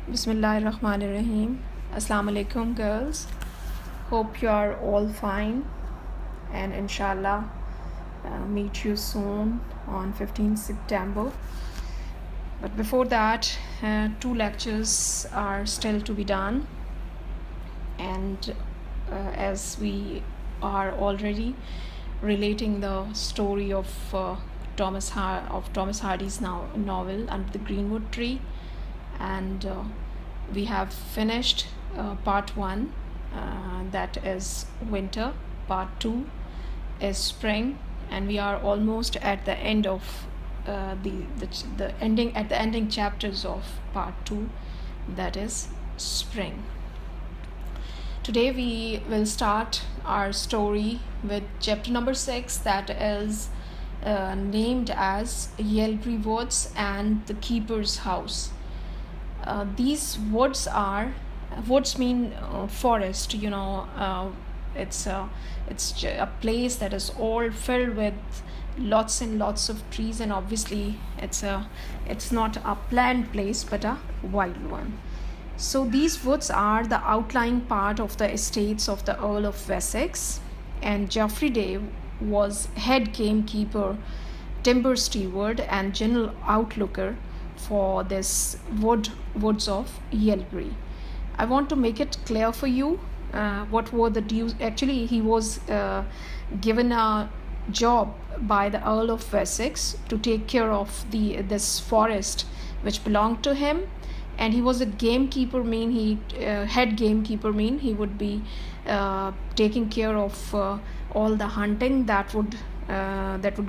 Bismillahirrahmanirrahim. Assalamu alaikum, girls. Hope you are all fine, and inshallah meet you soon on 15th September. But before that, two lectures are still to be done, and as we are already relating the story of Thomas Hardy's novel Under the Greenwood Tree, and we have finished part 1, that is winter. Part 2 is spring, and we are almost at the end of the ending chapters of part 2, that is spring. Today we will start our story with chapter number 6, that is named as Yelbury Woods and the Keeper's House. These woods mean forest. It's a place that is all filled with lots and lots of trees, and obviously it's not a planned place but a wild one. So these woods are the outlying part of the estates of the Earl of Wessex, and Geoffrey Day was head gamekeeper, timber steward, and general outlooker for this woods of Yelbury. I want to make it clear for you what were the dues. Actually, he was given a job by the Earl of Wessex to take care of this forest which belonged to him, and he was a gamekeeper. Head gamekeeper mean he would be taking care of all the hunting that would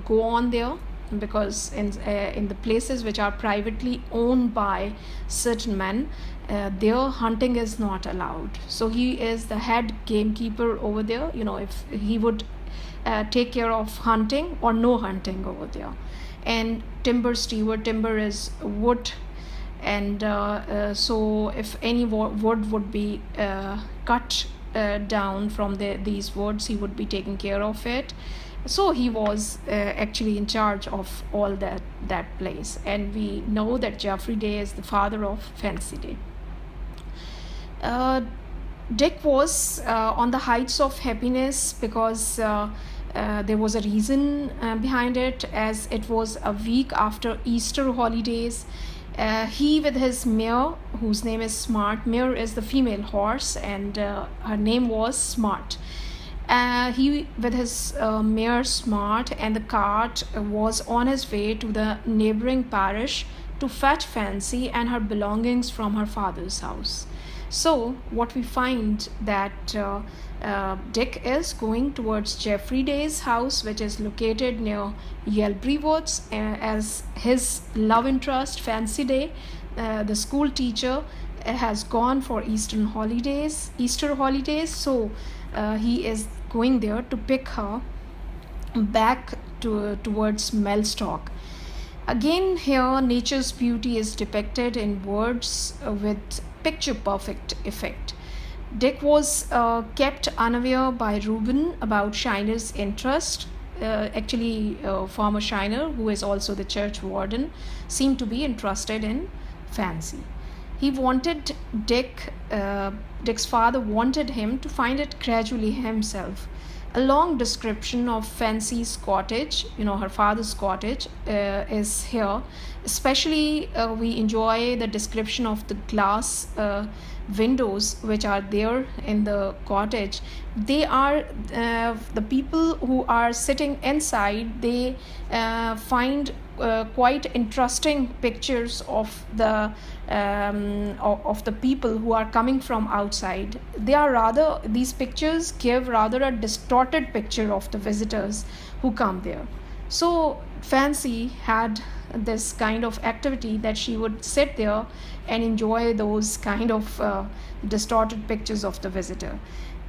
go on there, because in the places which are privately owned by certain men, their hunting is not allowed. So he is the head gamekeeper over there. If he would take care of hunting or no hunting over there. And timber steward, timber is wood, and so if any wood would be cut down from these woods, he would be taking care of it. So he was actually in charge of all that place. And we know that Geoffrey Day is the father of Fancy Day. Dick was on the heights of happiness because there was a reason behind it, as it was a week after Easter holidays. He with his mare, whose name is Smart. Mare is the female horse, and her name was Smart. He with his mare Smart and the cart was on his way to the neighboring parish to fetch Fancy and her belongings from her father's house. So what we find that Dick is going towards Geoffrey Day's house, which is located near Yelbury Woods, as his love interest Fancy Day, the school teacher, has gone for Easter holidays. So he is going there to pick her back towards Mellstock. Again, here nature's beauty is depicted in words with picture perfect effect. Dick was kept unaware by Reuben about Shiner's interest. Farmer Shiner, who is also the church warden, seemed to be interested in Fancy. He wanted Dick's father wanted him to find it gradually himself. A long description of Fancy's cottage, her father's cottage, is here. Especially, we enjoy the description of the glass windows which are there in the cottage. They are the people who are sitting inside. They find quite interesting pictures of the people who are coming from outside. These pictures give rather a distorted picture of the visitors who come there. So Fancy had this kind of activity that she would sit there and enjoy those kind of distorted pictures of the visitor.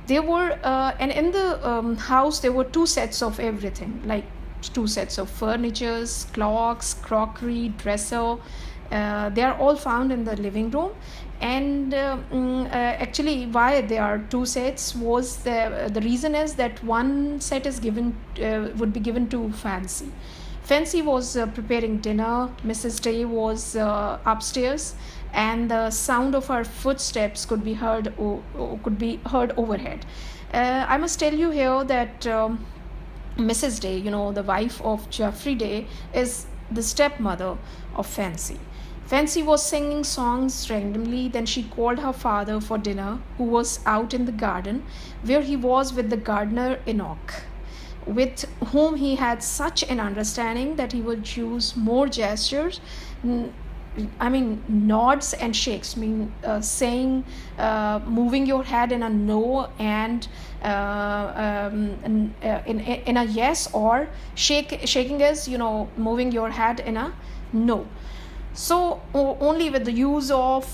There were and in the house there were two sets of everything, like two sets of furnitures, clocks, crockery, dresser. They are all found in the living room. And actually, why there are two sets was the reason is that one set is would be given to Fancy. Fancy was preparing dinner. Mrs. Day was upstairs, and the sound of her footsteps could be heard overhead. I must tell you here that Mrs. Day, the wife of Geoffrey Day, is the stepmother of Fancy. Fancy was singing songs randomly. Then she called her father for dinner, who was out in the garden, where he was with the gardener Enoch, with whom he had such an understanding that he would use more gestures, nods and shakes, saying, moving your head in a no and in a yes, or shaking is, moving your head in a no. So only with the use of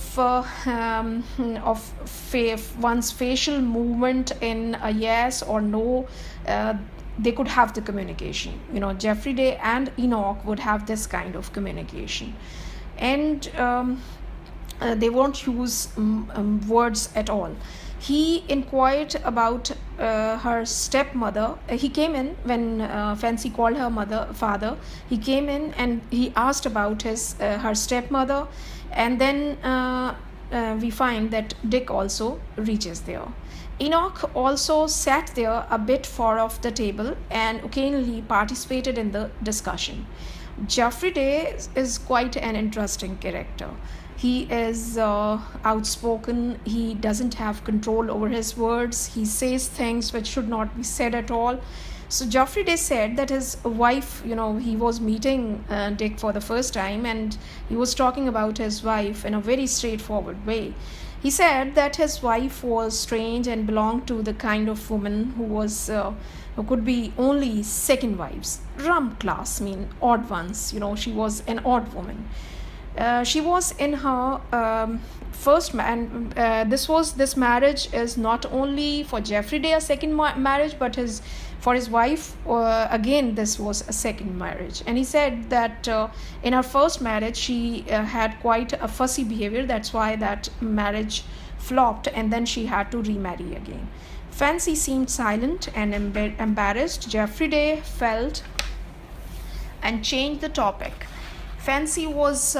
one's facial movement in a yes or no, they could have the communication. Geoffrey Day and Enoch would have this kind of communication, and they won't use words at all. He inquired about her stepmother. He came in when Fancy called her father. He came in and he asked about her stepmother, and then we find that Dick also reaches there. Enoch also sat there a bit far off the table and occasionally participated in the discussion. Geoffrey Day is quite an interesting character. He is outspoken. He doesn't have control over his words. He says things which should not be said at all. So Geoffrey Day said that his wife, he was meeting Dick for the first time, and he was talking about his wife in a very straightforward way. He said that his wife was strange and belonged to the kind of woman who could be only second wives, rump class, odd ones. She was an odd woman. She was in her first this marriage is not only for Geoffrey Day a second marriage, but for his wife again this was a second marriage. And he said that in her first marriage she had quite a fussy behavior. That's why that marriage flopped, and then she had to remarry again. Fancy seemed silent and embarrassed. Geoffrey Day felt and changed the topic. Fancy was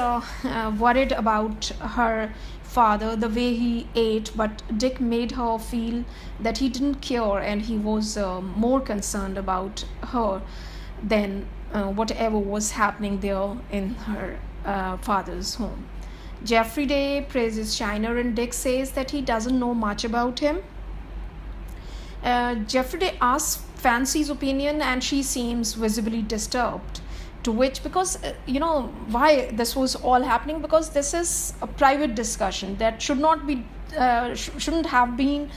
worried about her father, the way he ate, but Dick made her feel that he didn't care, and he was more concerned about her than whatever was happening there in her father's home. Geoffrey Day praises Shiner, and Dick says that he doesn't know much about him. Geoffrey Day asks Fancy's opinion, and she seems visibly disturbed. To which, because why this was all happening, because this is a private discussion that shouldn't have been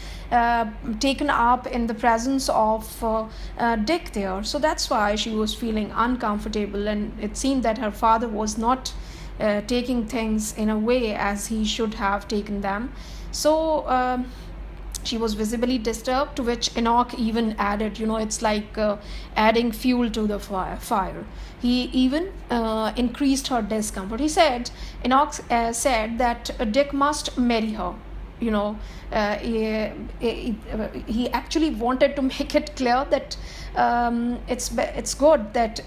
taken up in the presence of Dick there. So that's why she was feeling uncomfortable, and it seemed that her father was not taking things in a way as he should have taken them. So she was visibly disturbed, to which Enoch even added, it's like adding fuel to the fire. He even increased her discomfort. Enoch said that Dick must marry her. He actually wanted to make it clear that it's good that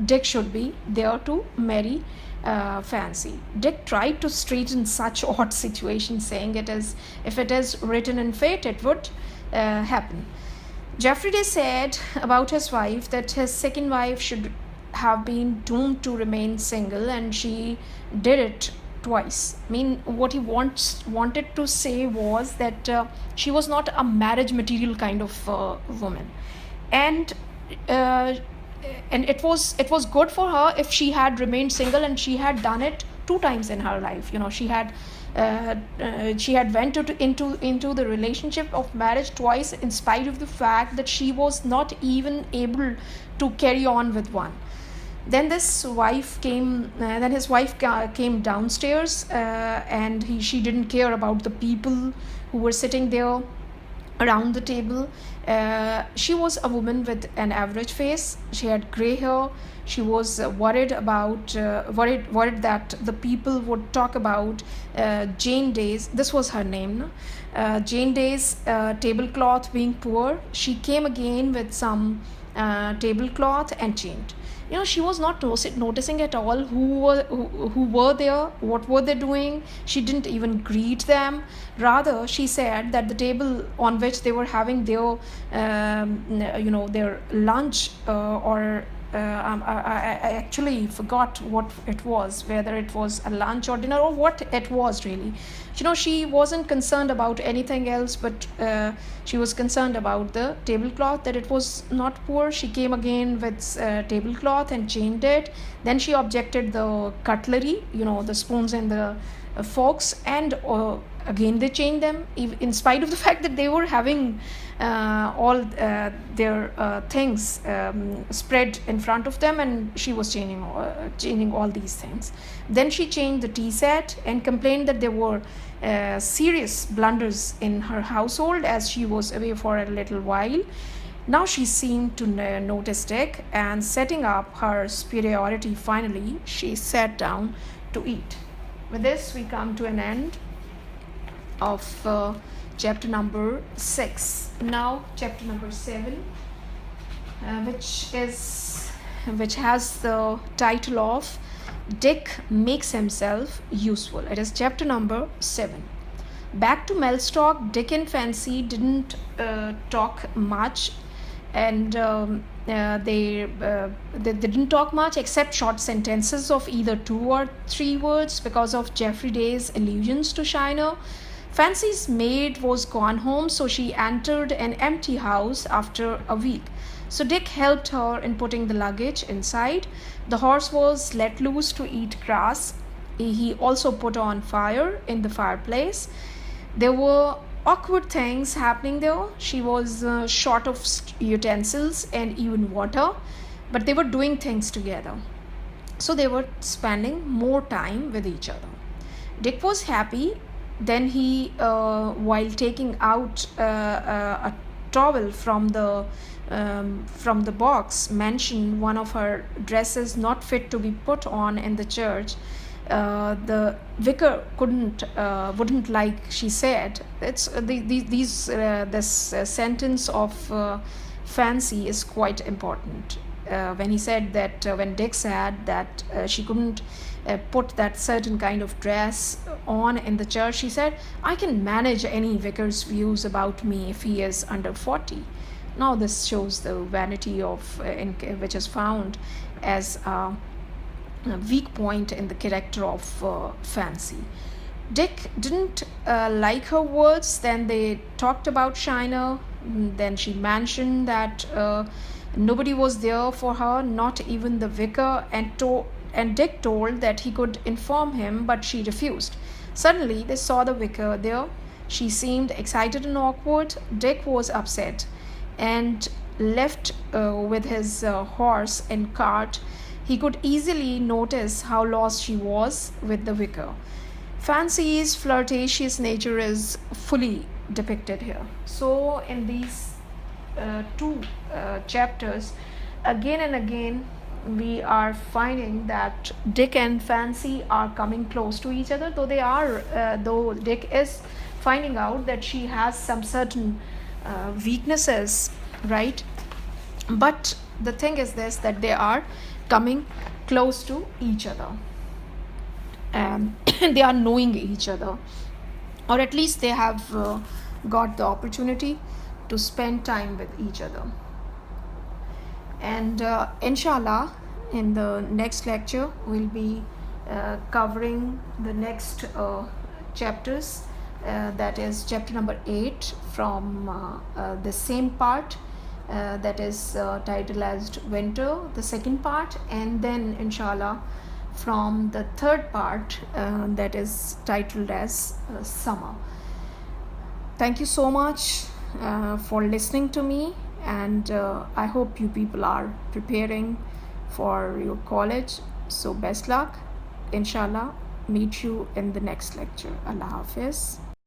Dick should be there to marry Fancy. Dick tried to straighten such odd situations, saying if it is written in fate, it would happen. Geoffrey Day said about his wife that his second wife should have been doomed to remain single, and she did it twice. What he wanted to say was that she was not a marriage material kind of woman, and it was good for her if she had remained single, and she had done it 2 times in her life. She had went into the relationship of marriage twice, in spite of the fact that she was not even able to carry on with one. Then his wife came downstairs, and she didn't care about the people who were sitting there around the table. She was a woman with an average face. She had gray hair. She was worried that the people would talk about Jane Day's, this was her name, Jane Day's tablecloth being poor. She came again with some tablecloth and changed. She was not noticing at all who were there, what were they doing. She didn't even greet them. Rather, she said that the table on which they were having their their lunch, or I actually forgot what it was, whether it was a lunch or dinner or what it was really. She wasn't concerned about anything else, but she was concerned about the tablecloth, that it was not poor. She came again with tablecloth and changed it. Then she objected the cutlery, the spoons and the forks, and again they changed them, in spite of the fact that they were having all their things spread in front of them, and she was changing all these things. Then she changed the tea set and complained that there were serious blunders in her household as she was away for a little while. Now she seemed to notice Dick, and setting up her superiority, finally she sat down to eat. With this, we come to an end of chapter number 6. Now chapter number 7, which has the title of Dick Makes Himself Useful. It is chapter number 7. Back to Mellstock, Dick and Fancy didn't talk much, and they didn't talk much except short sentences of either 2 or 3 words because of Geoffrey Day's allusions to Shiner. Fancy's maid was gone home, so she entered an empty house after a week. So Dick helped her in putting the luggage inside. The horse was let loose to eat grass. He also put on fire in the fireplace. There were awkward things happening there. She was short of utensils and even water, but they were doing things together. So they were spending more time with each other. Dick was happy. Then he, while taking out a towel from the box, mentioned one of her dresses not fit to be put on in the church. The vicar wouldn't like, she said. It's this sentence of Fancy is quite important. When he said that, when Dick said that she couldn't put that certain kind of dress on in the church, she said, I can manage any vicar's views about me if he is under 40. Now this shows the vanity of which is found as a weak point in the character of Fancy. Dick didn't like her words. Then they talked about Shiner. Then she mentioned that nobody was there for her, not even the vicar, and Dick told that he could inform him, but she refused. Suddenly they saw the vicar there. She seemed excited and awkward. Dick was upset and left with his horse and cart. He could easily notice how lost she was with the vicar. Fancy's flirtatious nature is fully depicted here. So in these 2 chapters, again and again, we are finding that Dick and Fancy are coming close to each other, though Dick is finding out that she has some certain weaknesses, right? But the thing is this, that they are coming close to each other, and they are knowing each other, or at least they have got the opportunity to spend time with each other. And inshallah, in the next lecture we'll be covering the next chapters, that is chapter number 8 from the same part, that is titled as Winter, the second part, and then inshallah from the third part, that is titled as Summer. Thank you so much for listening to me, and I hope you people are preparing for your college. So best luck. Inshallah, meet you in the next lecture. Allah Hafiz.